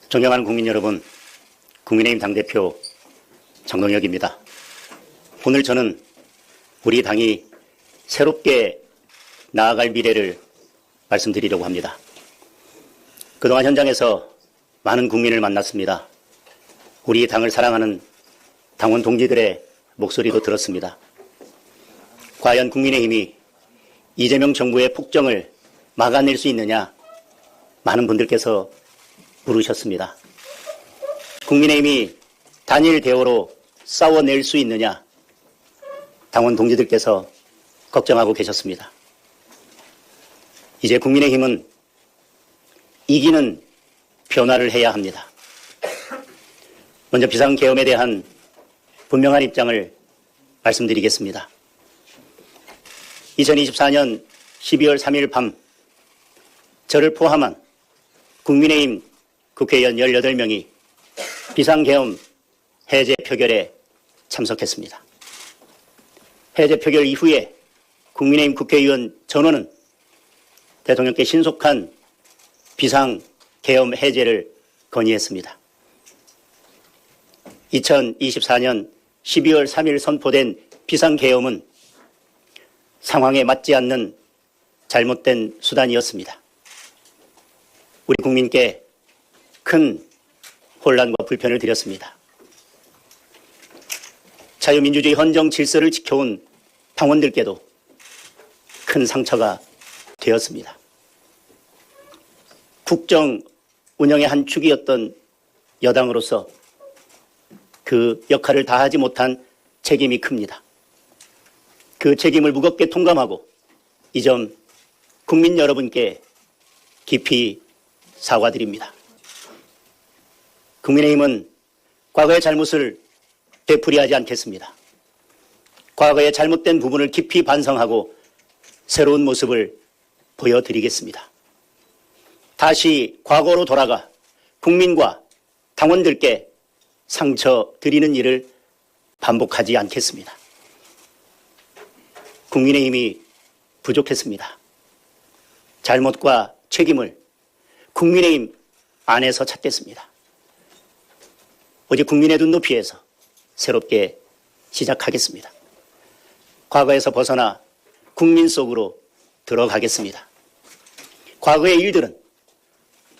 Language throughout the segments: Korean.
존경하는 국민 여러분, 국민의힘 당대표 정동혁입니다. 오늘 저는 우리 당이 새롭게 나아갈 미래를 말씀드리려고 합니다. 그동안 현장에서 많은 국민을 만났습니다. 우리 당을 사랑하는 당원 동지들의 목소리도 들었습니다. 과연 국민의힘이 이재명 정부의 폭정을 막아낼 수 있느냐? 많은 분들께서 물으셨습니다. 국민의힘이 단일 대오로 싸워낼 수 있느냐? 당원 동지들께서 걱정하고 계셨습니다. 이제 국민의힘은 이기는 변화를 해야 합니다. 먼저 비상계엄에 대한 분명한 입장을 말씀드리겠습니다. 2024년 12월 3일 밤 저를 포함한 국민의힘 국회의원 18명이 비상계엄 해제 표결에 참석했습니다. 해제 표결 이후에 국민의힘 국회의원 전원은 대통령께 신속한 비상계엄 해제를 건의했습니다. 2024년 12월 3일 선포된 비상계엄은 상황에 맞지 않는 잘못된 수단이었습니다. 우리 국민께 큰 혼란과 불편을 드렸습니다. 자유민주주의 헌정 질서를 지켜온 당원들께도 큰 상처가 되었습니다. 국정 운영의 한 축이었던 여당으로서 그 역할을 다하지 못한 책임이 큽니다. 그 책임을 무겁게 통감하고 이 점 국민 여러분께 깊이 사과드립니다. 국민의힘은 과거의 잘못을 되풀이하지 않겠습니다. 과거의 잘못된 부분을 깊이 반성하고 새로운 모습을 보여드리겠습니다. 다시 과거로 돌아가 국민과 당원들께 상처 드리는 일을 반복하지 않겠습니다. 국민의힘이 부족했습니다. 잘못과 책임을 국민의힘 안에서 찾겠습니다. 오직 국민의 눈높이에서 새롭게 시작하겠습니다. 과거에서 벗어나 국민 속으로 들어가겠습니다. 과거의 일들은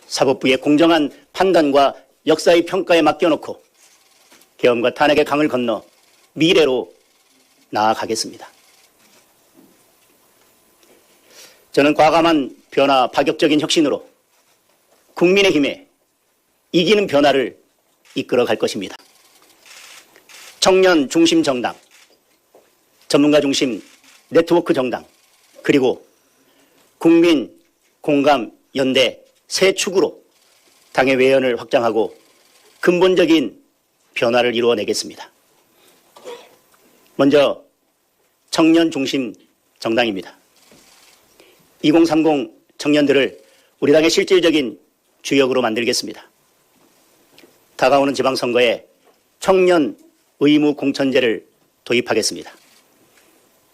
사법부의 공정한 판단과 역사의 평가에 맡겨놓고 계엄과 탄핵의 강을 건너 미래로 나아가겠습니다. 저는 과감한 변화, 파격적인 혁신으로 국민의힘에 이기는 변화를 이끌어갈 것입니다. 청년 중심 정당, 전문가 중심 네트워크 정당, 그리고 국민 공감 연대 세 축으로 당의 외연을 확장하고 근본적인 변화를 이루어내겠습니다. 먼저 청년 중심 정당입니다. 2030 청년들을 우리 당의 실질적인 주역으로 만들겠습니다. 다가오는 지방선거에 청년 의무 공천제를 도입하겠습니다.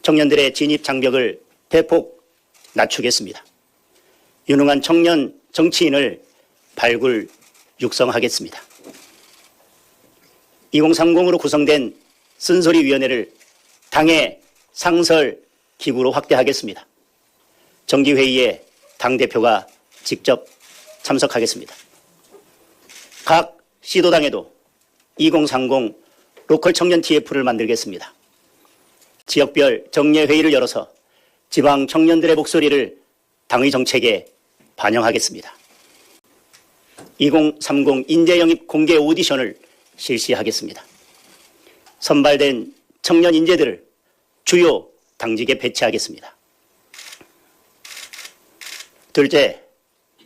청년들의 진입 장벽을 대폭 낮추겠습니다. 유능한 청년 정치인을 발굴 육성하겠습니다. 2030으로 구성된 쓴소리위원회를 당의 상설 기구로 확대하겠습니다. 정기회의에 당대표가 직접 참석하겠습니다. 각 시도당에도 2030 로컬 청년 TF를 만들겠습니다. 지역별 정례회의를 열어서 지방 청년들의 목소리를 당의 정책에 반영하겠습니다. 2030 인재 영입 공개 오디션을 실시하겠습니다. 선발된 청년 인재들을 주요 당직에 배치하겠습니다. 둘째,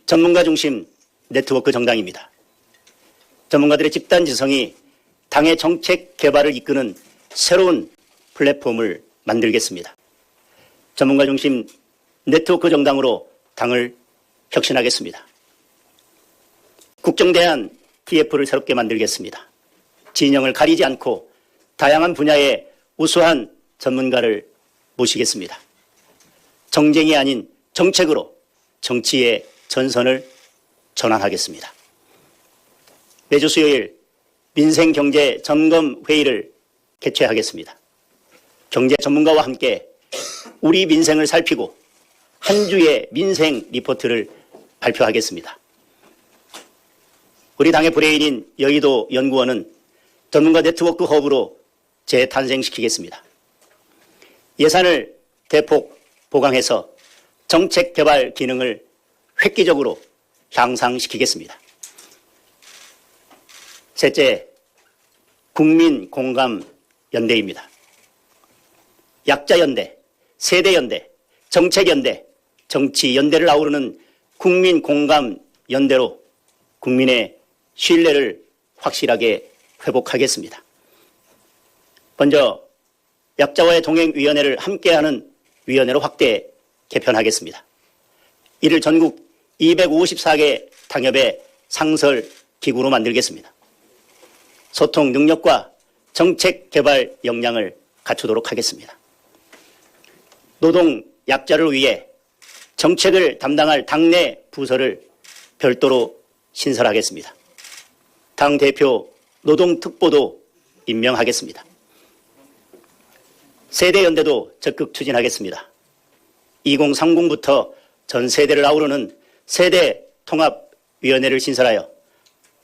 전문가 중심 네트워크 정당입니다. 전문가들의 집단 지성이 당의 정책 개발을 이끄는 새로운 플랫폼을 만들겠습니다. 전문가 중심 네트워크 정당으로 당을 혁신하겠습니다. 국정대안 TF를 새롭게 만들겠습니다. 진영을 가리지 않고 다양한 분야의 우수한 전문가를 모시겠습니다. 정쟁이 아닌 정책으로 정치의 전선을 전환하겠습니다. 매주 수요일 민생경제 점검회의를 개최하겠습니다. 경제 전문가와 함께 우리 민생을 살피고 한 주의 민생 리포트를 발표하겠습니다. 우리 당의 브레인인 여의도 연구원은 전문가 네트워크 허브로 재탄생시키겠습니다. 예산을 대폭 보강해서 정책 개발 기능을 획기적으로 향상시키겠습니다. 셋째, 국민 공감 연대입니다. 약자연대, 세대연대, 정책연대, 정치연대를 아우르는 국민 공감 연대로 국민의 신뢰를 확실하게 회복하겠습니다. 먼저 약자와의 동행위원회를 함께하는 위원회로 확대 개편하겠습니다. 이를 전국 254개 당협의 상설 기구로 만들겠습니다. 소통 능력과 정책 개발 역량을 갖추도록 하겠습니다. 노동 약자를 위해 정책을 담당할 당내 부서를 별도로 신설하겠습니다. 당대표 노동특보도 임명하겠습니다. 세대연대도 적극 추진하겠습니다. 2030부터 전 세대를 아우르는 세대통합위원회를 신설하여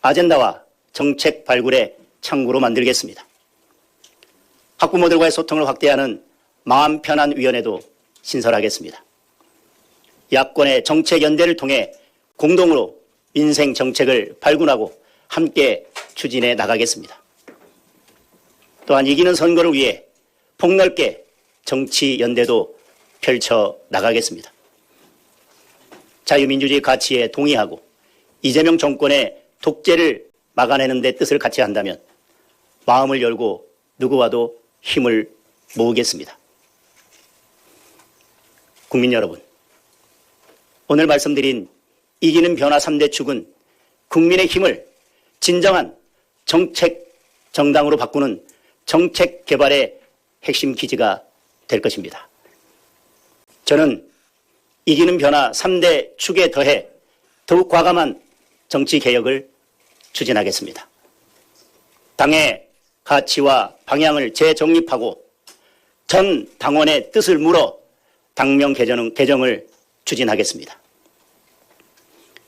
아젠다와 정책 발굴의 창구로 만들겠습니다. 학부모들과의 소통을 확대하는 마음 편한 위원회도 신설하겠습니다. 야권의 정책 연대를 통해 공동으로 민생 정책을 발굴하고 함께 추진해 나가겠습니다. 또한 이기는 선거를 위해 폭넓게 정치 연대도 펼쳐 나가겠습니다. 자유민주주의 가치에 동의하고 이재명 정권의 독재를 막아내는 데 뜻을 같이 한다면 마음을 열고 누구와도 힘을 모으겠습니다. 국민 여러분, 오늘 말씀드린 이기는 변화 3대 축은 국민의 힘을 진정한 정책 정당으로 바꾸는 정책 개발의 핵심 기지가 될 것입니다. 저는 이기는 변화 3대 축에 더해 더욱 과감한 정치 개혁을 추진하겠습니다. 당의 가치와 방향을 재정립하고 전 당원의 뜻을 물어 당명 개정을 추진하겠습니다.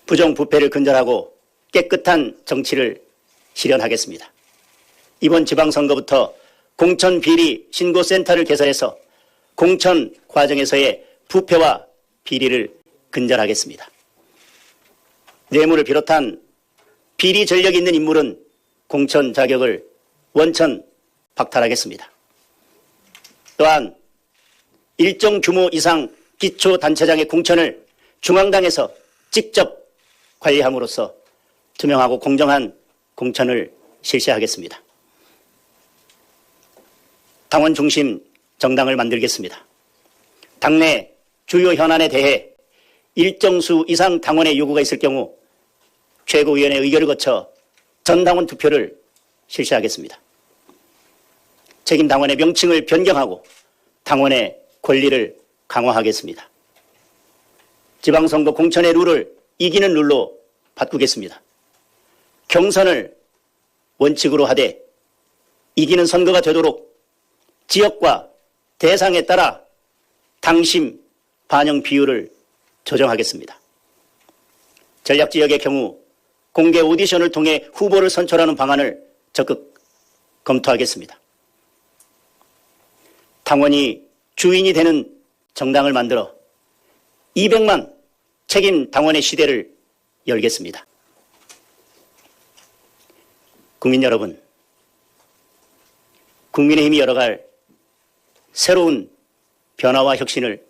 부정부패를 근절하고 깨끗한 정치를 실현하겠습니다. 이번 지방선거부터 공천비리 신고센터를 개설해서 공천 과정에서의 부패와 비리를 근절하겠습니다. 뇌물을 비롯한 비리 전력이 있는 인물은 공천 자격을 원천 박탈하겠습니다. 또한 일정 규모 이상 기초단체장의 공천을 중앙당에서 직접 관리함으로써 투명하고 공정한 공천을 실시하겠습니다. 당원 중심 정당을 만들겠습니다. 당내 주요 현안에 대해 일정 수 이상 당원의 요구가 있을 경우 최고위원회 의결을 거쳐 전당원 투표를 실시하겠습니다. 책임 당원의 명칭을 변경하고 당원의 권리를 강화하겠습니다. 지방선거 공천의 룰을 이기는 룰로 바꾸겠습니다. 경선을 원칙으로 하되 이기는 선거가 되도록 지역과 대상에 따라 당심 반영 비율을 조정하겠습니다. 전략지역의 경우 공개 오디션을 통해 후보를 선출하는 방안을 적극 검토하겠습니다. 당원이 주인이 되는 정당을 만들어 200만 책임 당원의 시대를 열겠습니다. 국민 여러분, 국민의힘이 열어갈 새로운 변화와 혁신을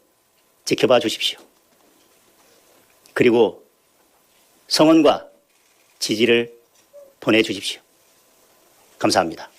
지켜봐 주십시오. 그리고 성원과 지지를 보내주십시오. 감사합니다.